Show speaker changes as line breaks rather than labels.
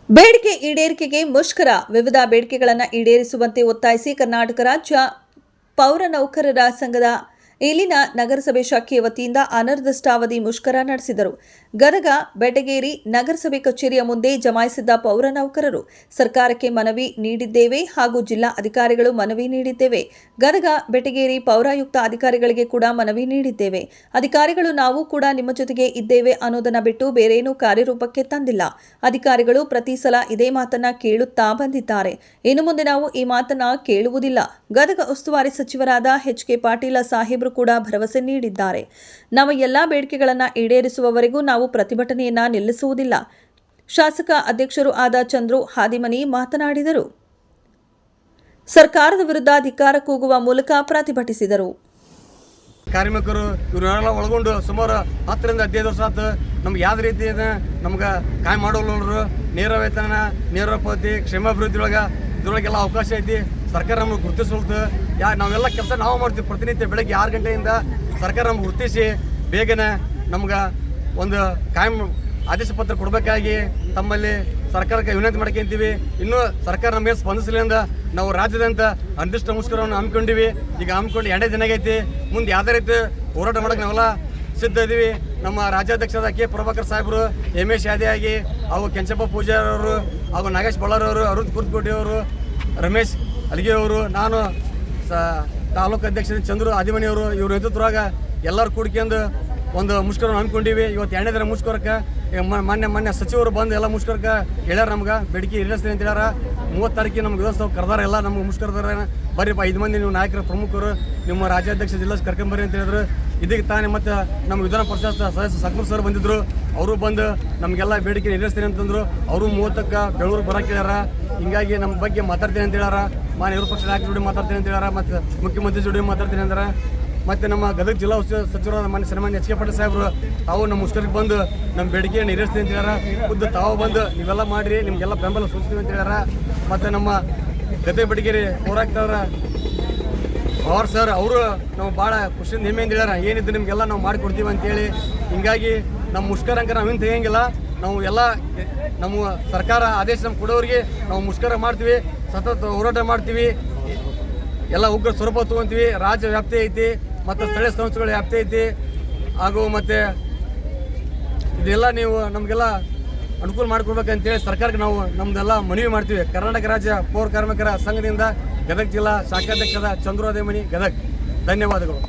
ಬೇಡಿಕೆ ಈಡೇರಿಕೆಗೆ ಮುಷ್ಕರ. ವಿವಿಧ ಬೇಡಿಕೆಗಳನ್ನು ಈಡೇರಿಸುವಂತೆ ಒತ್ತಾಯಿಸಿ ಕರ್ನಾಟಕ ರಾಜ್ಯ ಪೌರ ನೌಕರರ ಸಂಘದ ಇಲ್ಲಿನ ನಗರಸಭೆ ಶಾಖೆಯ ವತಿಯಿಂದ ಅನಿರ್ದಿಷ್ಟಾವಧಿ ಮುಷ್ಕರ ನಡೆಸಿದರು. ಗದಗ ಬೆಟಗೇರಿ ನಗರಸಭೆ ಕಚೇರಿಯ ಮುಂದೆ ಜಮಾಯಿಸಿದ್ದ ಪೌರ ನೌಕರರು ಸರ್ಕಾರಕ್ಕೆ ಮನವಿ ನೀಡಿದ್ದೇವೆ ಹಾಗೂ ಜಿಲ್ಲಾ ಅಧಿಕಾರಿಗಳು ಮನವಿ ನೀಡಿದ್ದೇವೆ. ಗದಗ ಬೆಟಗೇರಿ ಪೌರಾಯುಕ್ತ ಅಧಿಕಾರಿಗಳಿಗೆ ಕೂಡ ಮನವಿ ನೀಡಿದ್ದೇವೆ. ಅಧಿಕಾರಿಗಳು ನಾವು ಕೂಡ ನಿಮ್ಮ ಜೊತೆಗೆ ಇದ್ದೇವೆ ಅನ್ನೋದನ್ನ ಬಿಟ್ಟು ಬೇರೇನೂ ಕಾರ್ಯರೂಪಕ್ಕೆ ತಂದಿಲ್ಲ. ಅಧಿಕಾರಿಗಳು ಪ್ರತಿ ಸಲ ಇದೇ ಮಾತನ್ನ ಕೇಳುತ್ತಾ ಬಂದಿದ್ದಾರೆ. ಇನ್ನು ಮುಂದೆ ನಾವು ಈ ಮಾತನ್ನ ಕೇಳುವುದಿಲ್ಲ. ಗದಗ ಉಸ್ತುವಾರಿ ಸಚಿವರಾದ ಎಚ್ ಕೆ ಪಾಟೀಲ ಸಾಹೇಬರು ಕೂಡ ಭರವಸೆ ನೀಡಿದ್ದಾರೆ. ನಮ್ಮ ಎಲ್ಲಾ ಬೇಡಿಕೆಗಳನ್ನು ಈಡೇರಿಸುವವರೆಗೂ ನಾವು ಪ್ರತಿಭಟನೆಯನ್ನ ನಿಲ್ಲಿಸುವುದಿಲ್ಲ. ಶಾಸಕ ಅಧ್ಯಕ್ಷರು ಆದ ಚಂದ್ರು ಹಾದಿಮನಿ ಮಾತನಾಡಿದರು. ಸರ್ಕಾರದ ವಿರುದ್ಧ ಧಿಕ್ಕಾರ ಕೂಗುವ ಮೂಲಕ ಪ್ರತಿಭಟಿಸಿದರು.
ಕಾರ್ಮಿಕರು ಇವರೆಲ್ಲ ಒಳಗೊಂಡು ಸುಮಾರು 10 ರಿಂದ 15 ವರ್ಷ ಆಯ್ತು. ನಮ್ಗೆ ಯಾವ ರೀತಿ ನಮ್ಗೆ ಕಾಯ್ ಮಾಡೋರು ನೇರ ವೇತನ, ನೇರ ಪಾವತಿ, ಕ್ಷೇಮಾಭಿವೃದ್ಧಿ ಇದ್ರೊಳಗೆಲ್ಲ ಅವಕಾಶ ಐತಿ. ಸರ್ಕಾರ ನಮ್ಗೆ ಗುರುತಿಸಲ್ತು. ನಾವೆಲ್ಲ ಕೆಲಸ ನಾವು ಮಾಡ್ತೀವಿ. ಪ್ರತಿನಿತ್ಯ ಬೆಳಗ್ಗೆ 6 ಗಂಟೆಯಿಂದ ಸರ್ಕಾರ ನಮ್ಗೆ ಗುರುತಿಸಿ ಬೇಗನೆ ನಮ್ಗೆ ಒಂದು ಕಾಯಂ ಆದೇಶ ಪತ್ರ ಕೊಡಬೇಕಾಗಿ ತಮ್ಮಲ್ಲಿ ಸರ್ಕಾರಕ್ಕೆ ವಿನಂತಿ ಮಾಡ್ಕೊಂತೀವಿ. ಇನ್ನೂ ಸರ್ಕಾರ ನಮಗೆ ಸ್ಪಂದಿಸಲಿ ಅಂತ ನಾವು ರಾಜ್ಯದಂತ ಅನಿರ್ದಿಷ್ಟ ಮುಷ್ಕರವನ್ನು ಹಮ್ಮಿಕೊಂಡಿವಿ. ಈಗ ಹಮ್ಮಿಕೊಂಡು 2 ದಿನ ಆಗೈತಿ. ಮುಂದೆ ಯಾವುದೇ ರೀತಿ ಹೋರಾಟ ಮಾಡೋಕೆ ನಾವೆಲ್ಲ ಸಿದ್ಧ ಇದ್ದೀವಿ. ನಮ್ಮ ರಾಜ್ಯಾಧ್ಯಕ್ಷರಾದ ಕೆ ಪ್ರಭಾಕರ್ ಸಾಹೇಬರು, ಎಮ್ ಎ ಶಾದಿಯಾಗಿ, ಹಾಗೂ ಕೆಂಚಪ್ಪ ಪೂಜಾರಿ ಅವರು, ಹಾಗೂ ನಾಗೇಶ್ ಬಳ್ಳಾರವರು, ಅರುಣ್ ಕುರ್ತಕೋಟಿ ಅವರು, ರಮೇಶ್ ಅಲಿಗೆ ಅವರು, ನಾನು ತಾಲೂಕು ಅಧ್ಯಕ್ಷ ಚಂದ್ರು ಆದಿಮನಿಯವರು, ಇವ್ರ ನೇತೃತ್ವದಾಗ ಎಲ್ಲರೂ ಕೂಡ್ಕೊಂಡು ಒಂದು ಮುಷ್ಕರವನ್ನು ಹಮ್ಮಿಕೊಂಡಿವಿ. ಇವತ್ತು 2ನೇ ದಿನ ಮುಷ್ಕರಕ್ಕೆ ಮಾನ್ಯ ಸಚಿವರು ಬಂದು ಎಲ್ಲ ಮುಷ್ಕರಕ್ಕೆ ಹೇಳ್ಯಾರ. ನಮ್ಗೆ ಬೇಡಿಕೆ ಈಡೇರಿಸ್ತೀನಿ ಅಂತ ಹೇಳ್ಯಾರ. 30 ತಾರೀಕಿಗೆ ನಮ್ಗೆ ವಿಧಾನಸಭೆ ಕರೆದಾರ. ಎಲ್ಲ ನಮ್ಗೆ ಮುಷ್ಕರದಾರ. ಬರ್ರಿಪ್ಪ 5 ಮಂದಿ ನೀವು ನಾಯಕರ ಪ್ರಮುಖರು, ನಿಮ್ಮ ರಾಜ್ಯಾಧ್ಯಕ್ಷ ಜಿಲ್ಲಾ ಕರ್ಕೊಂಬರ್ರಿ ಅಂತ ಹೇಳಿದ್ರು. ಇದಕ್ಕೆ ತಾನೇ ಮತ್ತು ನಮ್ಮ ವಿಧಾನ ಪರಿಷತ್ ಸದಸ್ಯ ಸಕ್ಮೂರ್ ಸರ್ ಬಂದಿದ್ದರು. ಅವರು ಬಂದು ನಮಗೆಲ್ಲ ಬೇಡಿಕೆ ಈಡೇರಿಸ್ತೀನಿ ಅಂತಂದ್ರು. ಅವರು 30ಕ್ಕೆ ಬೆಂಗಳೂರು ಬರೋಕೆ ಹೇಳ್ಯಾರ. ಹಿಂಗಾಗಿ ನಮ್ಮ ಬಗ್ಗೆ ಮಾತಾಡ್ತೀನಿ ಅಂತ ಹೇಳ್ಯಾರ. ಮಾನ್ಯ ವಿರೋಧ ಪಕ್ಷ ನಾಯಕರ ಜೋಡಿ ಮಾತಾಡ್ತೀನಿ ಅಂತ ಹೇಳ್ಯಾರ. ಮತ್ತು ಮುಖ್ಯಮಂತ್ರಿ ಜೋಡಿ ಮಾತಾಡ್ತೀನಿ ಅಂತಾರೆ. ಮತ್ತು ನಮ್ಮ ಗದಗ ಜಿಲ್ಲಾ ಸಚಿವರಾದ ಮಾನ್ಯ ಸನ್ಮಾನ್ಯ ಎಚ್ ಕೆ ಪಾಟೀಲ್ ಸಾಹೇಬರು ತಾವು ನಮ್ಮ ಮುಷ್ಕರಕ್ಕೆ ಬಂದು ನಮ್ಮ ಬೇಡಿಕೆಯನ್ನು ಈಡೇರಿಸ್ತೀನಿ ಅಂತ ಹೇಳ್ಯಾರ. ಖುದ್ದು ತಾವು ಬಂದು ನೀವೆಲ್ಲ ಮಾಡಿರಿ, ನಿಮಗೆಲ್ಲ ಬೆಂಬಲ ಸೂಚಿಸ್ತೀವಿ ಅಂತ ಹೇಳ್ಯಾರ. ಮತ್ತು ನಮ್ಮ ಗದಗ ಬೆಟಗೇರಿ ಹೋರಾಟಗಾರರ ಪವಾರ್ ಸರ್ ಅವರು ನಾವು ಭಾಳ ಖುಷಿಯಿಂದ ಹೆಮ್ಮೆಯಿಂದ ಹೇಳ್ಯಾರ. ಏನಿದ್ದು ನಿಮಗೆಲ್ಲ ನಾವು ಮಾಡಿಕೊಡ್ತೀವಿ ಅಂತೇಳಿ. ಹಿಂಗಾಗಿ ನಮ್ಮ ಮುಷ್ಕರ ಅಂಕ ನಾವೇನು ತೆಗಿಯಂಗಿಲ್ಲ. ನಾವು ಎಲ್ಲ ನಮ್ಮ ಸರ್ಕಾರ ಆದೇಶ ನಮ್ಗೆ ಕೊಡೋರಿಗೆ ನಾವು ಮುಷ್ಕರ ಮಾಡ್ತೀವಿ, ಸತತ ಹೋರಾಟ ಮಾಡ್ತೀವಿ, ಎಲ್ಲ ಉಗ್ರ ಸ್ವರೂಪ ತೊಗೊತೀವಿ. ರಾಜ್ಯ ವ್ಯಾಪ್ತಿ ಐತಿ ಮತ್ತು ಸ್ಥಳೀಯ ಸಂಸ್ಥೆಗಳ ವ್ಯಾಪ್ತಿ ಐತಿ. ಹಾಗೂ ಮತ್ತು ಇದೆಲ್ಲ ನೀವು ನಮಗೆಲ್ಲ ಅನುಕೂಲ ಮಾಡಿಕೊಡ್ಬೇಕಂತೇಳಿ ಸರ್ಕಾರಕ್ಕೆ ನಾವು ನಮ್ಮದೆಲ್ಲ ಮನವಿ ಮಾಡ್ತೀವಿ. ಕರ್ನಾಟಕ ರಾಜ್ಯ ಪೌರ ಕಾರ್ಮಿಕರ ಸಂಘದಿಂದ ಗದಗ ಜಿಲ್ಲಾ ಶಾಖಾಧ್ಯಕ್ಷರಾದ ಚಂದ್ರು ಹಾದಿಮನಿ, ಗದಗ. ಧನ್ಯವಾದಗಳು.